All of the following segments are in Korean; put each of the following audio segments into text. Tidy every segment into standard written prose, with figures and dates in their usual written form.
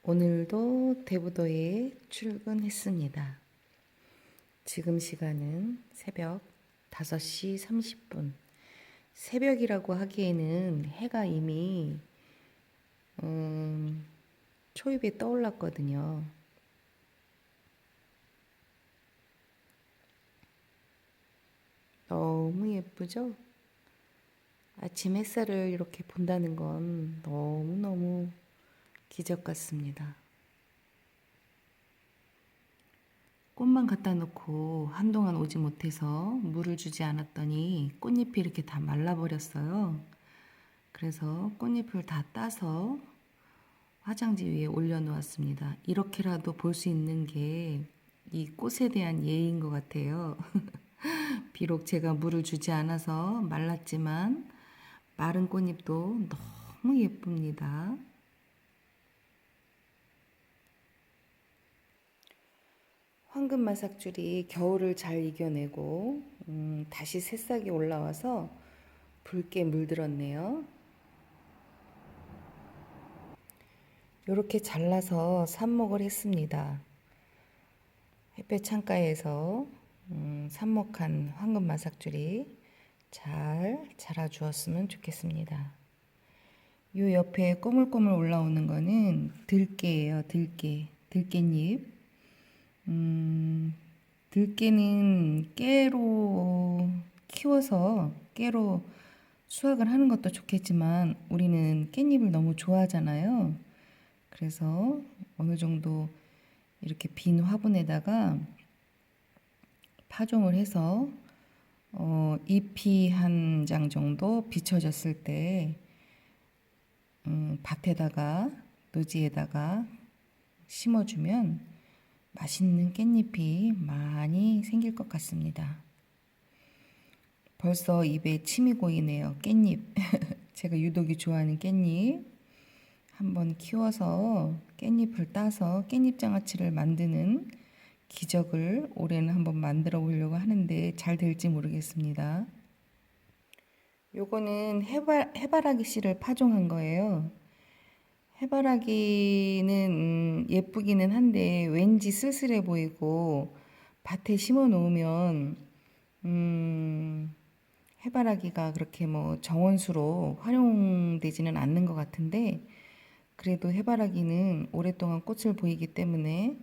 오늘도 대부도에 출근했습니다. 지금 시간은 새벽 5시 30분. 새벽이라고 하기에는 해가 이미 초입에 떠올랐거든요. 너무 예쁘죠? 아침 햇살을 이렇게 본다는 건 너무너무 기적 같습니다. 꽃만 갖다 놓고 한동안 오지 못해서 물을 주지 않았더니 꽃잎이 이렇게 다 말라버렸어요. 그래서 꽃잎을 다 따서 화장지 위에 올려놓았습니다. 이렇게라도 볼 수 있는 게 이 꽃에 대한 예의인 것 같아요. 비록 제가 물을 주지 않아서 말랐지만 마른 꽃잎도 너무 예쁩니다. 황금마삭줄이 겨울을 잘 이겨내고 다시 새싹이 올라와서 붉게 물들었네요. 이렇게 잘라서 삽목을 했습니다. 햇볕 창가에서 삽목한 황금마삭줄이 잘 자라주었으면 좋겠습니다. 요 옆에 꼬물꼬물 올라오는 거는 들깨예요. 들깨잎. 들깨는 깨로 키워서 깨로 수확을 하는 것도 좋겠지만 우리는 깻잎을 너무 좋아하잖아요. 그래서 어느 정도 이렇게 빈 화분에다가 파종을 해서 잎이 한 장 정도 비춰졌을 때 밭에다가 노지에다가 심어주면 맛있는 깻잎이 많이 생길 것 같습니다. 벌써 입에 침이 고이네요. 깻잎. 제가 유독이 좋아하는 깻잎. 한번 키워서 깻잎을 따서 깻잎 장아찌를 만드는 기적을 올해는 한번 만들어 보려고 하는데 잘 될지 모르겠습니다. 요거는 해바라기 씨를 파종한 거예요. 해바라기는 예쁘기는 한데 왠지 쓸쓸해 보이고 밭에 심어 놓으면 해바라기가 그렇게 뭐 정원수로 활용되지는 않는 것 같은데 그래도 해바라기는 오랫동안 꽃을 보이기 때문에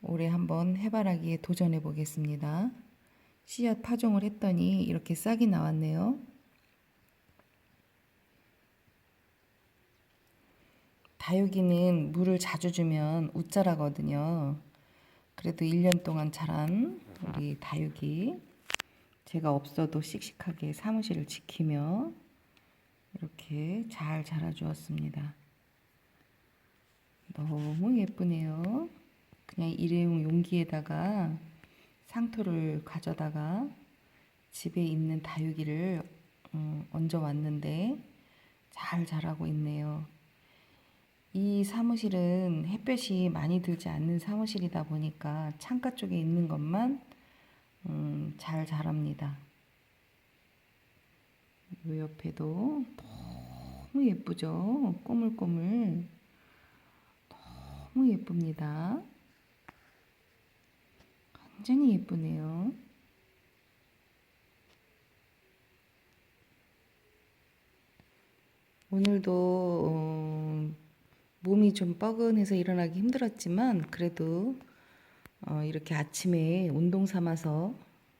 올해 한번 해바라기에 도전해 보겠습니다. 씨앗 파종을 했더니 이렇게 싹이 나왔네요. 다육이는 물을 자주 주면 웃자라거든요. 그래도 1년 동안 자란 우리 다육이 제가 없어도 씩씩하게 사무실을 지키며 이렇게 잘 자라주었습니다. 너무 예쁘네요. 그냥 일회용 용기에다가 상토를 가져다가 집에 있는 다육이를 얹어 왔는데 잘 자라고 있네요. 이 사무실은 햇볕이 많이 들지 않는 사무실이다 보니까 창가 쪽에 있는 것만 잘 자랍니다. 이 옆에도 너무 예쁘죠? 꼬물꼬물 너무 예쁩니다. 완전히 예쁘네요. 오늘도 몸이 좀 뻐근해서 일어나기 힘들었지만 그래도 이렇게 아침에 운동 삼아서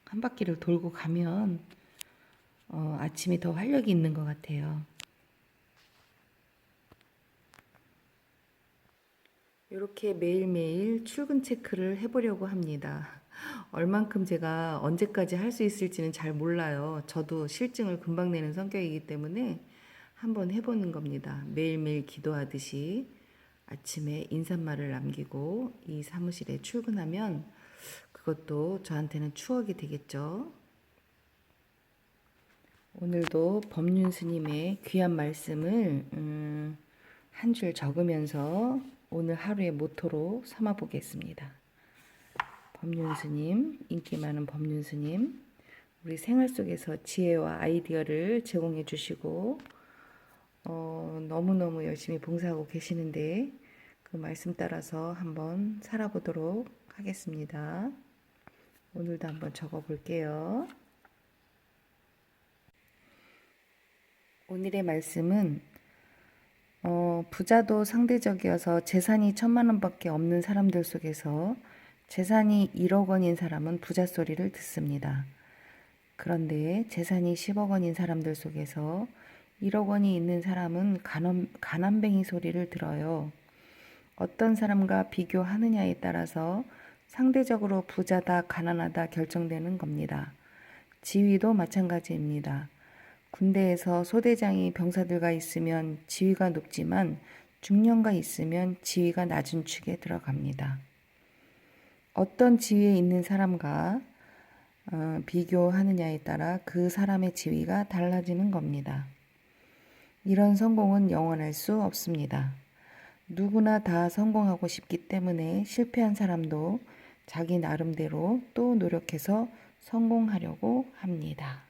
한 바퀴를 돌고 가면 아침이 더 활력이 있는 것 같아요. 이렇게 매일매일 출근 체크를 해보려고 합니다. 얼만큼 제가 언제까지 할 수 있을지는 잘 몰라요. 저도 실증을 금방 내는 성격이기 때문에 한번 해보는 겁니다. 매일매일 기도하듯이 아침에 인사말을 남기고 이 사무실에 출근하면 그것도 저한테는 추억이 되겠죠. 오늘도 법륜 스님의 귀한 말씀을 한 줄 적으면서 오늘 하루의 모토로 삼아 보겠습니다. 법륜 스님, 인기 많은 법륜 스님, 우리 생활 속에서 지혜와 아이디어를 제공해 주시고 너무너무 열심히 봉사하고 계시는데 그 말씀 따라서 한번 살아보도록 하겠습니다. 오늘도 한번 적어 볼게요. 오늘의 말씀은 부자도 상대적이어서 재산이 1,000,000원밖에 없는 사람들 속에서 재산이 1억 원인 사람은 부자 소리를 듣습니다. 그런데 재산이 10억 원인 사람들 속에서 1억 원이 있는 사람은 가난뱅이 소리를 들어요. 어떤 사람과 비교하느냐에 따라서 상대적으로 부자다, 가난하다 결정되는 겁니다. 지위도 마찬가지입니다. 군대에서 소대장이 병사들과 있으면 지위가 높지만 중령과 있으면 지위가 낮은 축에 들어갑니다. 어떤 지위에 있는 사람과 비교하느냐에 따라 그 사람의 지위가 달라지는 겁니다. 이런 성공은 영원할 수 없습니다. 누구나 다 성공하고 싶기 때문에 실패한 사람도 자기 나름대로 또 노력해서 성공하려고 합니다.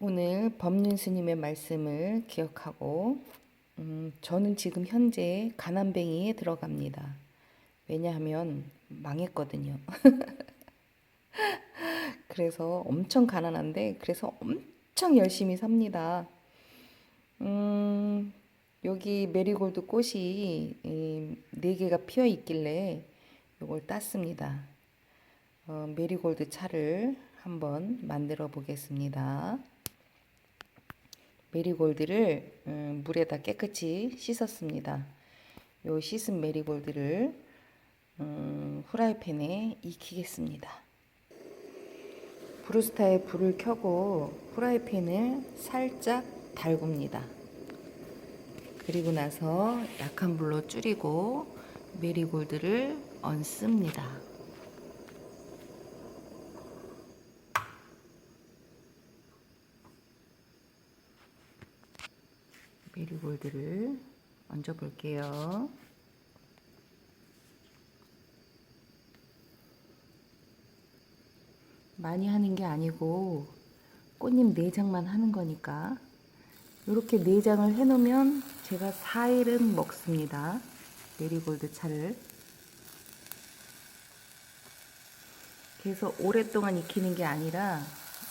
오늘 법륜 스님의 말씀을 기억하고 저는 지금 현재 가난뱅이에 들어갑니다. 왜냐하면 망했거든요. 그래서 엄청 가난한데 그래서 엄청 열심히 삽니다. 여기 메리골드 꽃이 4개가 피어 있길래 이걸 땄습니다. 메리골드 차를 한번 만들어 보겠습니다. 메리골드를 물에다 깨끗이 씻었습니다. 요 씻은 메리골드를 후라이팬에 익히겠습니다. 브루스타에 불을 켜고 후라이팬을 살짝 달굽니다. 그리고 나서 약한 불로 줄이고 메리골드를 얹습니다. 메리골드를 얹어 볼게요. 많이 하는 게 아니고 꽃잎 4장만 하는 거니까 이렇게 4장을 해놓으면 제가 4일은 먹습니다. 메리골드 차를. 그래서 오랫동안 익히는 게 아니라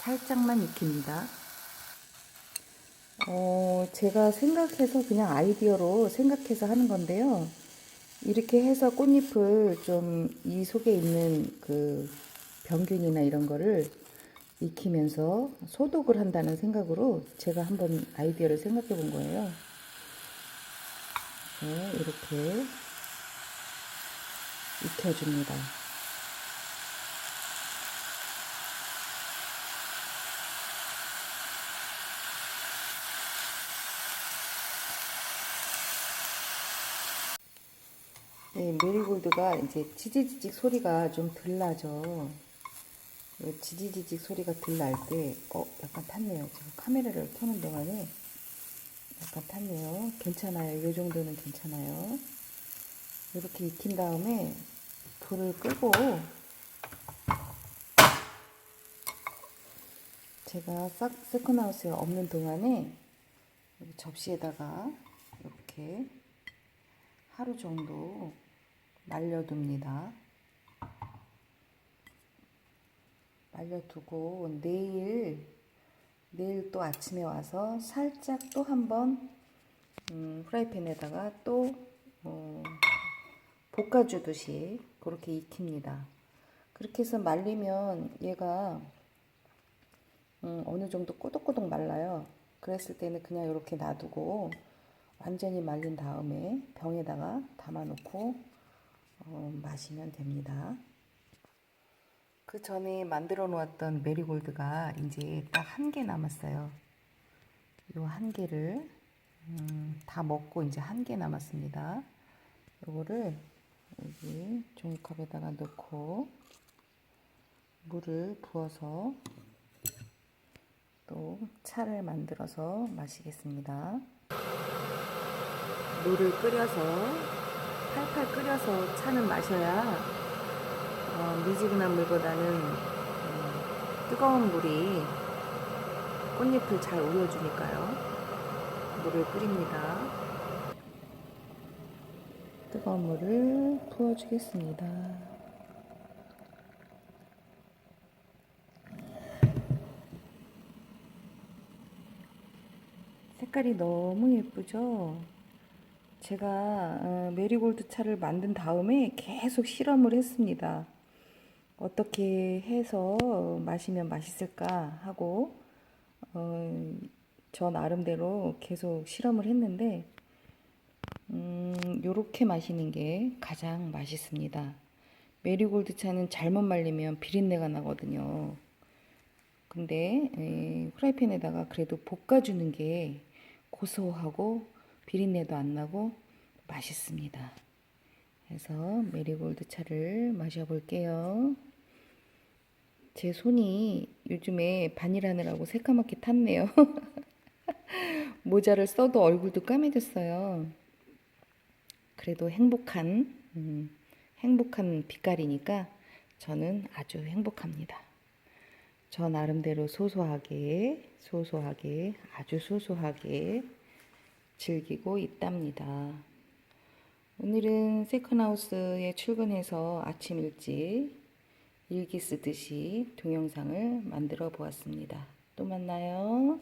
살짝만 익힙니다. 제가 생각해서 그냥 아이디어로 생각해서 하는 건데요. 이렇게 해서 꽃잎을 좀 이 속에 있는 그 병균이나 이런 거를 익히면서 소독을 한다는 생각으로 제가 한번 아이디어를 생각해 본 거예요. 네, 이렇게 익혀줍니다. 네, 메리골드가 이제 지지직직 소리가 좀 덜 나죠. 지지지직 소리가 덜 날 때, 약간 탔네요. 제가 카메라를 켜는 동안에 약간 탔네요. 괜찮아요. 이 정도는 괜찮아요. 이렇게 익힌 다음에 불을 끄고 제가 세컨하우스에 없는 동안에 접시에다가 이렇게 하루 정도 말려둡니다. 말려두고 내일 또 아침에 와서 살짝 또 한번 프라이팬에다가 또 볶아주듯이 그렇게 익힙니다. 그렇게 해서 말리면 얘가 어느 정도 꼬독꼬독 말라요. 그랬을 때는 그냥 이렇게 놔두고 완전히 말린 다음에 병에다가 담아놓고 마시면 됩니다. 그 전에 만들어 놓았던 메리골드가 이제 딱 1개 남았어요. 요 1개를 다 먹고 이제 1개 남았습니다. 요거를 여기 종이컵에다가 넣고 물을 부어서 또 차를 만들어서 마시겠습니다. 물을 끓여서 팔팔 끓여서 차는 마셔야 미지근한 물보다는 뜨거운 물이 꽃잎을 잘 우려주니까요. 물을 끓입니다. 뜨거운 물을 부어주겠습니다. 색깔이 너무 예쁘죠? 제가 메리골드 차를 만든 다음에 계속 실험을 했습니다. 어떻게 해서 마시면 맛있을까 하고 저 나름대로 계속 실험을 했는데 요렇게 마시는 게 가장 맛있습니다. 메리골드 차는 잘못 말리면 비린내가 나거든요. 근데 프라이팬에다가 그래도 볶아주는 게 고소하고 비린내도 안 나고 맛있습니다. 그래서 메리골드 차를 마셔볼게요. 제 손이 요즘에 반일하느라고 새까맣게 탔네요. 모자를 써도 얼굴도 까매졌어요. 그래도 행복한 빛깔이니까 저는 아주 행복합니다. 저 나름대로 소소하게, 아주 소소하게 즐기고 있답니다. 오늘은 세컨하우스에 출근해서 아침 일찍 일기 쓰듯이 동영상을 만들어 보았습니다. 또 만나요.